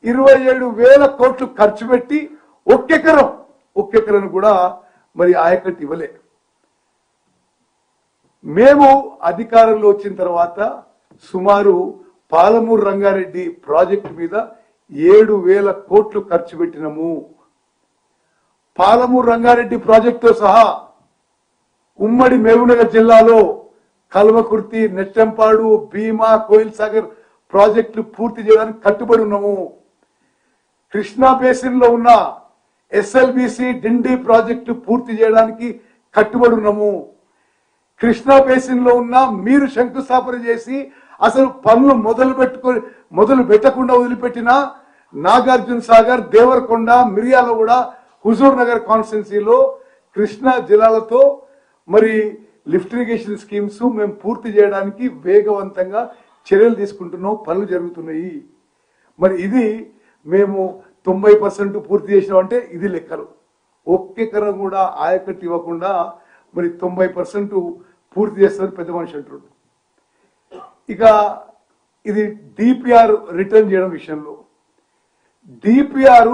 27,000 కోట్లు ఖర్చు పెట్టి ఒక్కెకరం కూడా మరి ఆయకట్టు ఇవ్వలే. మేము అధికారంలో వచ్చిన తర్వాత సుమారు పాలమూరు రంగారెడ్డి ప్రాజెక్టు మీద 7,000 కోట్లు ఖర్చు పెట్టినము. పాలమూరు రంగారెడ్డి ప్రాజెక్టుతో సహా ఉమ్మడి మహబూబ్నగర్ జిల్లాలో కల్వకుర్తి, నెట్టంపాడు, భీమా, కోయిల్ సాగర్ ప్రాజెక్టులు పూర్తి చేయడానికి కట్టుబడి ఉన్నాము. కృష్ణా బేసిన్ లో ఉన్న ఎస్ఎల్బిసి డిండి ప్రాజెక్టు పూర్తి చేయడానికి కట్టుబడి ఉన్నాము. కృష్ణా బేసిన్ లో ఉన్న మీరు శంకుస్థాపన చేసి అసలు పనులు మొదలు పెట్టకుండా వదిలిపెట్టిన నాగార్జున సాగర్, దేవరకొండ, మిర్యాలగూడ, హుజూర్ నగర్ కాన్స్టిట్యున్సీలో కృష్ణా జిల్లాలతో మరి లిఫ్ట్ ఇరిగేషన్ స్కీమ్స్ మేము పూర్తి చేయడానికి వేగవంతంగా చర్యలు తీసుకుంటున్నాం, పనులు జరుగుతున్నాయి. మరి ఇది మేము 90% పూర్తి చేసినామంటే ఇది లెక్కలు. ఒక్కెకరం కూడా ఆయకట్టు ఇవ్వకుండా మరి 90% పూర్తి చేస్తారని పెద్ద మనిషి అంటున్నాడు. ఇక ఇది డిపిఆర్ రిటర్న్ చేయడం విషయంలో DPR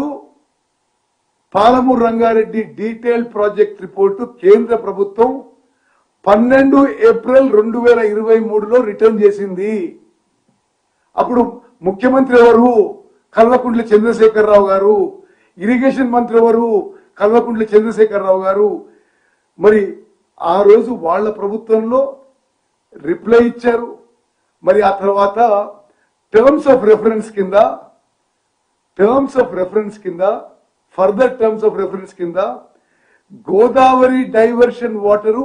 Palamuru Rangareddy detailed project report కేంద్ర ప్రభుత్వం 12 ఏప్రిల్ 2023లో రిటర్న్ చేసింది. అప్పుడు ముఖ్యమంత్రి ఎవరు? కల్వకుంట్ల చంద్రశేఖరరావు గారు. ఇరిగేషన్ మంత్రి ఎవరు? కల్వకుంట్ల చంద్రశేఖరరావు గారు. మరి ఆ రోజు వాళ్ళ ప్రభుత్వంలో రిప్లై ఇచ్చారు. మరి ఆ తర్వాత టర్మ్స్ ఆఫ్ రెఫరెన్స్ కింద ఫర్దర్ టర్మ్స్ ఆఫ్ రెఫరెన్స్ కింద Godavari diversion water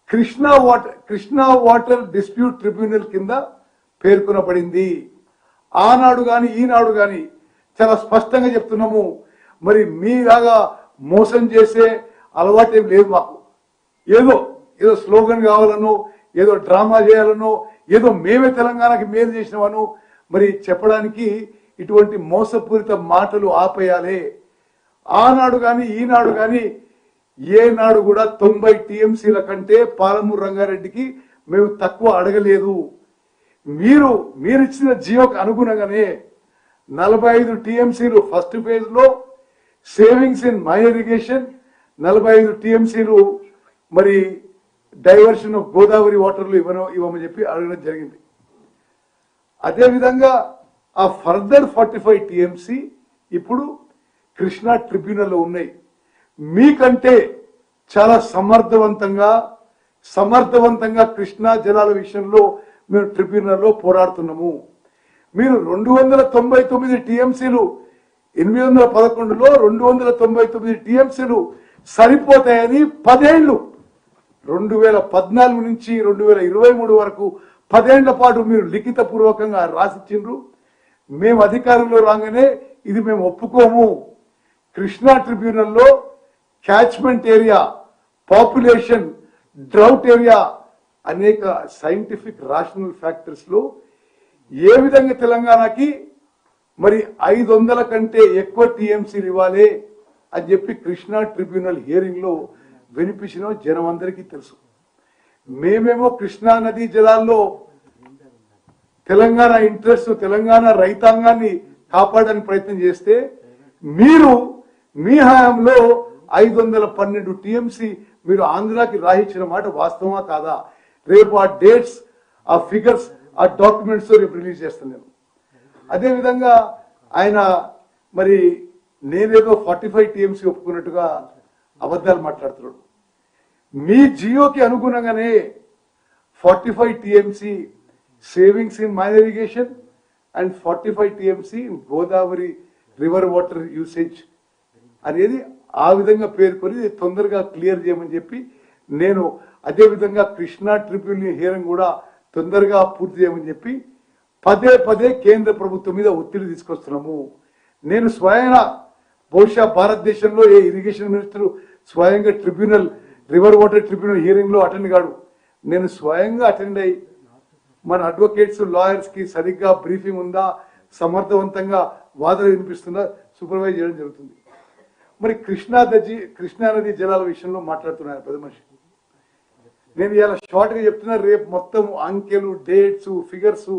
Krishna water dispute tribunal కింద పేర్కొనబడింది. ఆనాడు గాని ఈనాడు గాని చాలా స్పష్టంగా చెప్తున్నాము. మరి మీలాగా మోసం చేసే అలవాటు లేదు మాకు. ఏదో స్లోగన్ కావాలనో, ఏదో డ్రామా చేయాలనో, ఏదో మేమే తెలంగాణకి మేలు చేసినామను మరి చెప్పడానికి ఇటువంటి మోసపూరిత మాటలు ఆపేయాలి. ఆనాడు గాని ఈనాడు గాని ఏనాడు కూడా 90 టీఎంసీల కంటే పాలమూరు రంగారెడ్డికి మేము తక్కువ అడగలేదు. మీరిచ్చిన జియోకి అనుగుణంగానే 45 టీఎంసీలు ఫస్ట్ ఫేజ్ లో సేవింగ్స్ ఇన్ మైనర్ ఇరిగేషన్, 45 టీఎంసీలు మరి డైవర్షన్ ఆఫ్ గోదావరి వాటర్లు ఇవ్వమని చెప్పి అడగడం జరిగింది. అదేవిధంగా ఆ ఫర్దర్ 45 టీఎంసీ ఇప్పుడు కృష్ణా ట్రిబ్యునల్లో ఉన్నాయి. మీకంటే చాలా సమర్థవంతంగా కృష్ణా జలాల విషయంలో మేము ట్రిబ్యునల్లో పోరాడుతున్నాము. మీరు 299 టీఎంసీలు 811లో 299 టీఎంసీలు సరిపోతాయని 10 ఏళ్లు 2014 నుంచి 2023 వరకు 10 ఏళ్ల పాటు మీరు లిఖిత పూర్వకంగా రాసిచ్చిండ్రు. మేము అధికారంలో రాగానే ఇది మేము ఒప్పుకోము. కృష్ణా ట్రిబ్యునల్లో catchment area, population, drought area అనేక సైంటిఫిక్ రాషనల్ ఫ్యాక్టర్స్ లో ఏ విధంగా తెలంగాణకి మరి 500 కంటే ఎక్కువ టీఎంసీలు ఇవ్వాలి అని చెప్పి కృష్ణా ట్రిబ్యునల్ హియరింగ్ లో వినిపించిన జనం అందరికీ తెలుసు. మేమేమో కృష్ణా నదీ జలాల్లో తెలంగాణ ఇంట్రెస్ట్, తెలంగాణ రైతాంగాన్ని కాపాడడానికి ప్రయత్నం చేస్తే మీరు మీ హయాంలో 512 టీఎంసీ మీరు ఆంధ్రాకి రాయించిన మాట వాస్తవమా కాదా? రేపు ఆ డేట్స్, ఆ ఫిగర్స్, ఆ డాక్యుమెంట్స్ రేపు రిలీజ్ చేస్తున్నాను. అదేవిధంగా ఆయన మరి నేనేదో 45 టీఎంసీ ఒప్పుకున్నట్టుగా అబద్ధాలు మాట్లాడుతున్నాడు. మీ జియోకి అనుగుణంగానే 45 TMC savings in minor irrigation and 45 TMC in Godavari river water usage అనేది ఆ విధంగా పేర్కొని తొందరగా క్లియర్ చేయమని చెప్పి నేను అదేవిధంగా కృష్ణా ట్రిబ్యునల్ హియరింగ్ కూడా తొందరగా పూర్తి చేయమని చెప్పి పదే కేంద్ర ప్రభుత్వం మీద ఒత్తిడి తీసుకొస్తున్నాము. నేను స్వయంగా బహుశా భారతదేశంలో ఏ ఇరిగేషన్ మినిస్టర్ స్వయంగా tribunal river water tribunal hearing లో అటెండ్ కాడు. నేను స్వయంగా అటెండ్ అయ్యి మన అడ్వకేట్స్, లాయర్స్ కి సరిగ్గా బ్రీఫింగ్ ఉందా, సమర్థవంతంగా వాదన వినిపిస్తుందా సూపర్వైజ్ చేయడం జరుగుతుంది. మరి కృష్ణా నది జలాల విషయంలో మాట్లాడుతున్నారు పెద్ద మనిషి. నేను ఇలా షార్ట్ గా చెప్తున్నా, రేపు మొత్తం అంకెలు, డేట్స్, ఫిగర్స్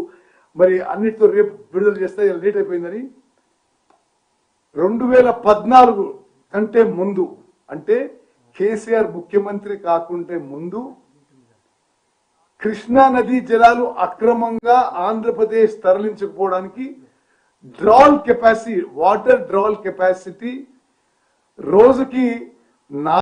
మరి అన్నిటితో రేపు విడుదల చేస్తే లేట్ అయిపోయిందని 2014 కంటే ముందు, అంటే కేసీఆర్ ముఖ్యమంత్రి కాకుంటే ముందు కృష్ణా నదీ జలాలు అక్రమంగా ఆంధ్రప్రదేశ్ తరలించకపోవడానికి వాటర్ డ్రాల్ కెపాసిటీ రోజుకి